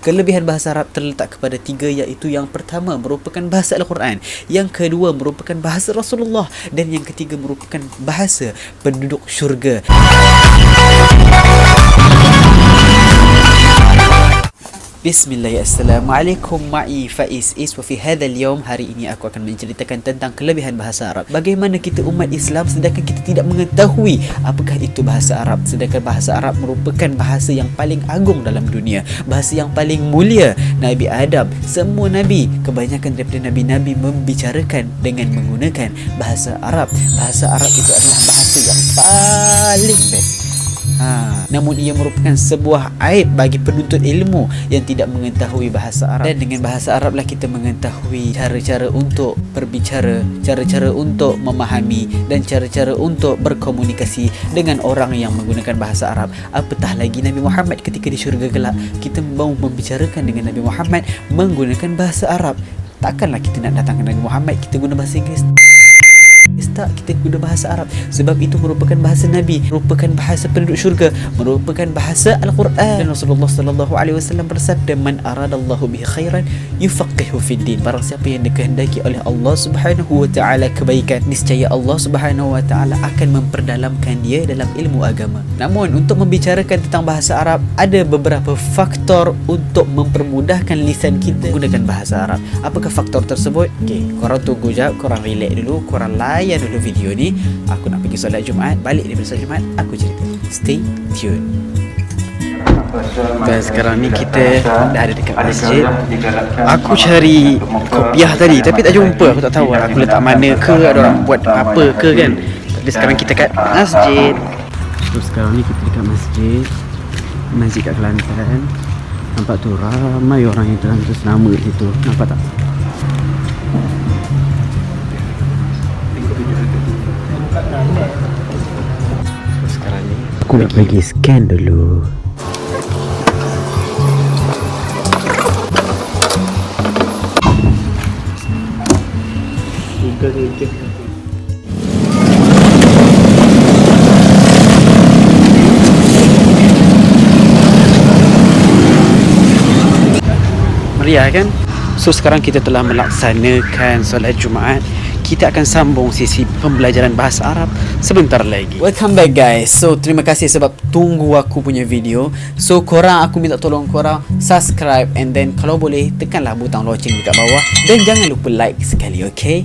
Kelebihan bahasa Arab terletak kepada 3, iaitu yang pertama merupakan bahasa Al-Quran, yang kedua merupakan bahasa Rasulullah, dan yang ketiga merupakan bahasa penduduk syurga. Bismillah, Assalamualaikum, ma'i Faiz Is. Wa fi hadzal yaum, hari ini aku akan menceritakan tentang kelebihan bahasa Arab. Bagaimana kita umat Islam sedangkan kita tidak mengetahui apakah itu bahasa Arab, sedangkan bahasa Arab merupakan bahasa yang paling agung dalam dunia, bahasa yang paling mulia. Nabi Adam, semua nabi, kebanyakan daripada nabi-nabi membicarakan dengan menggunakan bahasa Arab. Bahasa Arab itu adalah bahasa yang paling best. Namun ia merupakan sebuah aib bagi penuntut ilmu yang tidak mengetahui bahasa Arab. Dan dengan bahasa Arab lah kita mengetahui cara-cara untuk berbicara, cara-cara untuk memahami, dan cara-cara untuk berkomunikasi dengan orang yang menggunakan bahasa Arab. Apatah lagi Nabi Muhammad ketika di syurga kelak, kita mau membicarakan dengan Nabi Muhammad menggunakan bahasa Arab. Takkanlah kita nak datang ke Nabi Muhammad kita guna bahasa Inggeris. Tak, kita guna bahasa Arab sebab itu merupakan bahasa Nabi, merupakan bahasa penduduk syurga, merupakan bahasa Al-Quran. Dan Rasulullah sallallahu alaihi wasallam bersabda, "Man aradallahu bihi khairan yufaqihu fid din." Barang siapa yang dikehendaki oleh Allah Subhanahu wa taala kebaikan, niscaya Allah Subhanahu wa taala akan memperdalamkan dia dalam ilmu agama. Namun untuk membicarakan tentang bahasa Arab, ada beberapa faktor untuk mempermudahkan lisan kita menggunakan bahasa Arab. Apakah faktor tersebut? Korang tunggu jap, korang relax dulu, korang layan dulu video ni. Aku nak pergi solat Jumaat, balik daripada solat Jumaat aku cerita. Stay tune. Dan sekarang ni kita dah ada dekat masjid. Aku cari kopiah tadi tapi tak jumpa. Aku tak tahu aku letak mana ke, ada orang buat apa ke kan. Tapi sekarang kita kat masjid. Terus sekarang ni kita dekat masjid, masjid kat Kelantan. Nampak tu ramai orang yang tengah terus nama kat situ. Nampak tak? Sekarang ni aku nak pergi scan dulu. Meriah kan? So sekarang kita telah melaksanakan solat Jumaat. Kita akan sambung sesi pembelajaran bahasa Arab sebentar lagi. Welcome back guys. So terima kasih sebab tunggu aku punya video. So korang, aku minta tolong korang subscribe, and then kalau boleh tekanlah butang loceng dekat bawah, dan jangan lupa like sekali, okay?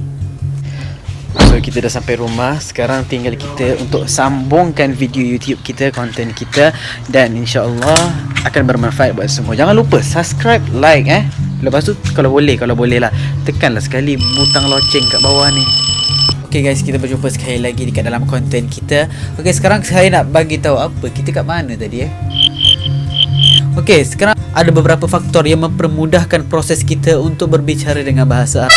So kita dah sampai rumah. Sekarang tinggal kita untuk sambungkan video YouTube kita, konten kita, dan insya-Allah akan bermanfaat buat semua. Jangan lupa subscribe, like Lepas tu kalau boleh lah tekanlah sekali butang loceng kat bawah ni. Okay guys, kita berjumpa sekali lagi dekat dalam konten kita. Okay, sekarang saya nak bagi tahu apa kita kat mana tadi Okay, sekarang ada beberapa faktor yang mempermudahkan proses kita untuk berbicara dengan bahasa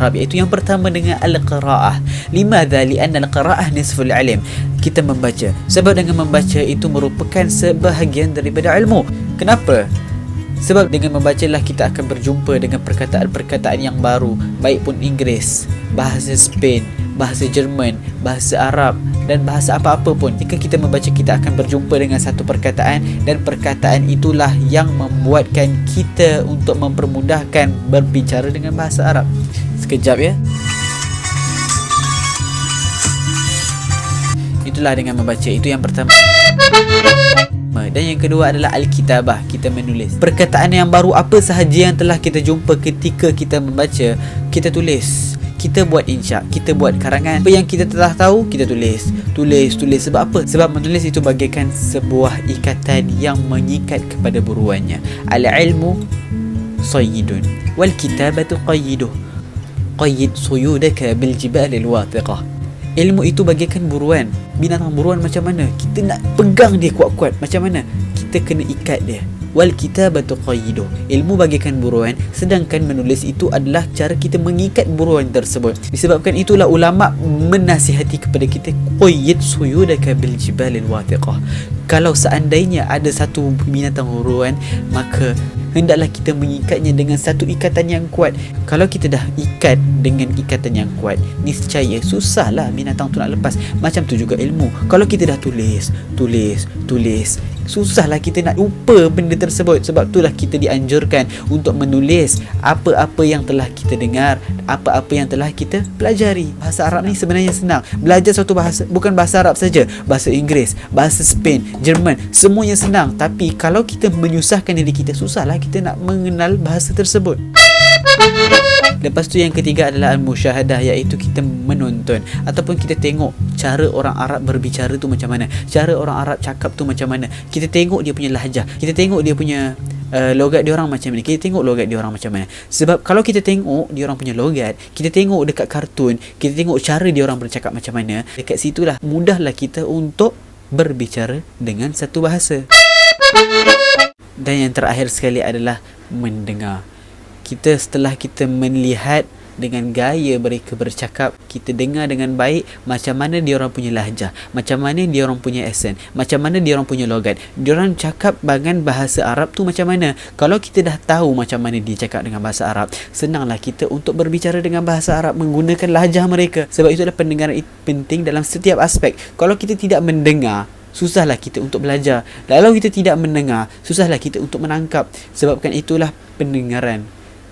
Arab, iaitu yang pertama dengan al-qiraah. Limadha? Li'anna al-qiraah nisful ilm. Kita membaca. Sebab dengan membaca itu merupakan sebahagian daripada ilmu. Kenapa? Sebab dengan membacalah kita akan berjumpa dengan perkataan-perkataan yang baru, baik pun Inggeris, bahasa Spain, bahasa Jerman, bahasa Arab, dan bahasa apa-apa pun. Jika kita membaca, kita akan berjumpa dengan satu perkataan, dan perkataan itulah yang membuatkan kita untuk mempermudahkan berbicara dengan bahasa Arab. Sekejap ya. Itulah dengan membaca, itu yang pertama. Dan yang kedua adalah al-kitabah, kita menulis. Perkataan yang baru apa sahaja yang telah kita jumpa ketika kita membaca, kita tulis. Kita buat insya, kita buat karangan. Apa yang kita telah tahu, kita tulis. Tulis. Sebab apa? Sebab menulis itu bagaikan sebuah ikatan yang mengikat kepada buruannya. Al-ilmu sayyidun wal kitabatu qayyiduh. Qayyid suyudaka bil jibalil wathiqah. Ilmu itu bagaikan buruan. Binatang buruan macam mana? Kita nak pegang dia kuat-kuat. Macam mana? Kita kena ikat dia. Wal kitabatu qayyiduh. Ilmu bagaikan buruan, sedangkan menulis itu adalah cara kita mengikat buruan tersebut. Disebabkan itulah ulama menasihati kepada kita, qayyid suyudaka bil jibalil wathiqah. Kalau seandainya ada satu binatang buruan, maka hendaklah kita mengikatnya dengan satu ikatan yang kuat. Kalau kita dah ikat dengan ikatan yang kuat, niscaya susahlah binatang tu nak lepas. Macam tu juga ilmu. Kalau kita dah tulis, susahlah kita nak lupa benda tersebut. Sebab itulah kita dianjurkan untuk menulis apa-apa yang telah kita dengar, apa-apa yang telah kita pelajari. Bahasa Arab ni sebenarnya senang. Belajar suatu bahasa, bukan bahasa Arab saja, bahasa Inggeris, bahasa Spain, Jerman, semuanya senang. Tapi kalau kita menyusahkan diri kita, susahlah kita nak mengenal bahasa tersebut. Lepas tu yang ketiga adalah al-musyahadah, iaitu kita menonton ataupun kita tengok cara orang Arab berbicara tu macam mana, cara orang Arab cakap tu macam mana. Kita tengok dia punya lahjah, kita tengok dia punya logat dia orang macam mana, kita tengok logat dia orang macam mana. Sebab kalau kita tengok dia orang punya logat, kita tengok dekat kartun, kita tengok cara dia orang bercakap macam mana, dekat situlah mudahlah kita untuk berbicara dengan satu bahasa. Dan yang terakhir sekali adalah mendengar. Kita setelah kita melihat dengan gaya mereka bercakap, kita dengar dengan baik macam mana dia orang punya lahjah, macam mana dia orang punya accent, macam mana dia orang punya logat, dia orang cakap dengan bahasa Arab tu macam mana. Kalau kita dah tahu macam mana dia cakap dengan bahasa Arab, senanglah kita untuk berbicara dengan bahasa Arab menggunakan lahjah mereka. Sebab itulah pendengaran penting dalam setiap aspek. Kalau kita tidak mendengar, susahlah kita untuk belajar. Kalau kita tidak mendengar, susahlah kita untuk menangkap. Sebabkan itulah pendengaran,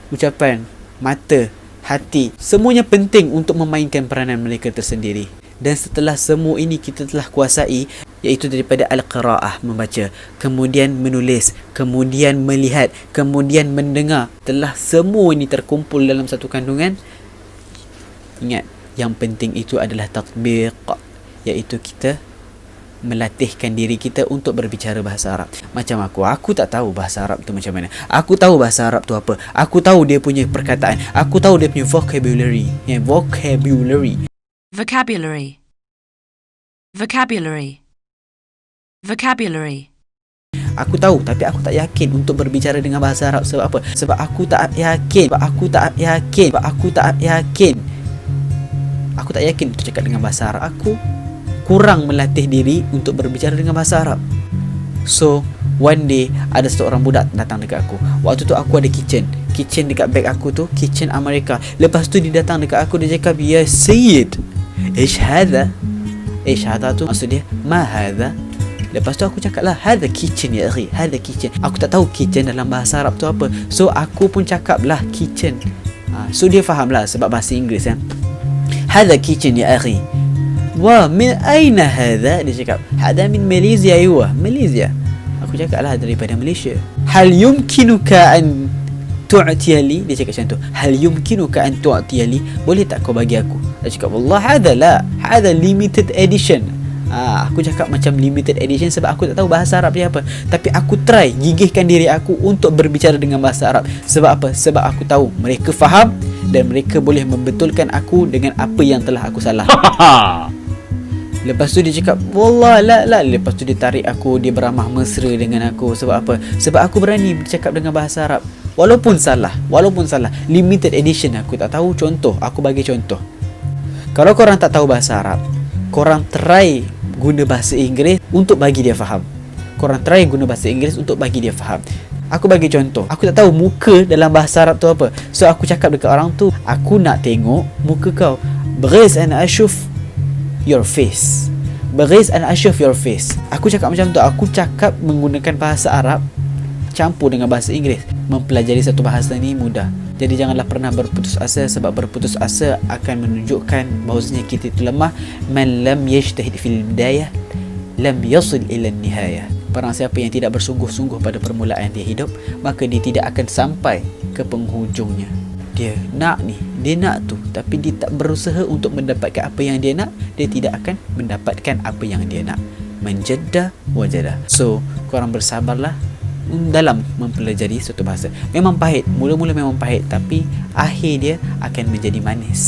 ucapan, mata, hati, semuanya penting untuk memainkan peranan mereka tersendiri. Dan setelah semua ini kita telah kuasai, iaitu daripada al-qiraah, membaca, kemudian menulis, kemudian melihat, kemudian mendengar, telah semua ini terkumpul dalam satu kandungan. Ingat, yang penting itu adalah tatbiq, iaitu kita melatihkan diri kita untuk berbicara bahasa Arab. Macam aku tak tahu bahasa Arab tu macam mana. Aku tahu bahasa Arab tu apa. Aku tahu dia punya perkataan. Aku tahu dia punya vocabulary. Vocabulary. Vocabulary. Vocabulary. Vocabulary. Aku tahu, tapi aku tak yakin untuk berbicara dengan bahasa Arab. Sebab apa? Sebab aku tak yakin. Sebab aku tak yakin. Sebab aku tak yakin. Aku tak yakin untuk cakap dengan bahasa Arab. Aku kurang melatih diri untuk berbicara dengan bahasa Arab. So, one day ada seorang budak datang dekat aku. Waktu tu aku ada kitchen dekat bag aku tu, kitchen Amerika. Lepas tu dia datang dekat aku, dia cakap, "Ya Sayyid, ish hadha?" Ish hadha tu maksud dia, "Ma hadha?" Lepas tu aku cakap lah, "Hadha kitchen ya akhi, hadha kitchen." Aku tak tahu kitchen dalam bahasa Arab tu apa. So aku pun cakap lah kitchen. So dia faham lah sebab bahasa Inggeris kan. "Hadha kitchen ya akhi." "Wah, min aina hadha?" Dia cakap, "Hadha min Malaysia." "Aywa, Malaysia." Aku cakap lah, daripada Malaysia. "Hal yumkinuka an tu'tiya li?" Dia cakap macam tu. "Hal yumkinuka an tu'tiya li?" Boleh tak kau bagi aku? Dia cakap, "Wallah hadha la, hadha limited edition." Aku cakap macam limited edition sebab aku tak tahu bahasa Arab dia apa. Tapi aku try gigihkan diri aku untuk berbicara dengan bahasa Arab. Sebab apa? Sebab aku tahu mereka faham dan mereka boleh membetulkan aku dengan apa yang telah aku salah. Lepas tu dia cakap, "Wallah la." Lepas tu dia tarik aku, dia beramah mesra dengan aku. Sebab apa? Sebab aku berani bercakap dengan bahasa Arab. Walaupun salah. Limited edition, aku tak tahu. Contoh, aku bagi contoh. Kalau korang tak tahu bahasa Arab, korang try guna bahasa Inggeris untuk bagi dia faham. Aku bagi contoh. Aku tak tahu muka dalam bahasa Arab tu apa. So aku cakap dekat orang tu, "Aku nak tengok muka kau. Beriz an ashuf your face." Aku cakap macam tu. Aku cakap menggunakan bahasa Arab campur dengan bahasa Inggeris. Mempelajari satu bahasa ni mudah. Jadi janganlah pernah berputus asa, sebab berputus asa akan menunjukkan bahawasanya kita itu lemah. Man lam yajtahid fil bidayah lam yasil ila nihayah. Barang siapa yang tidak bersungguh-sungguh pada permulaan dia hidup, maka dia tidak akan sampai ke penghujungnya. Dia nak tu, tapi dia tak berusaha untuk mendapatkan apa yang dia nak, dia tidak akan mendapatkan apa yang dia nak. Menjadda wajadah. So, korang bersabarlah dalam mempelajari suatu bahasa. Memang pahit, mula-mula memang pahit, tapi akhir dia akan menjadi manis.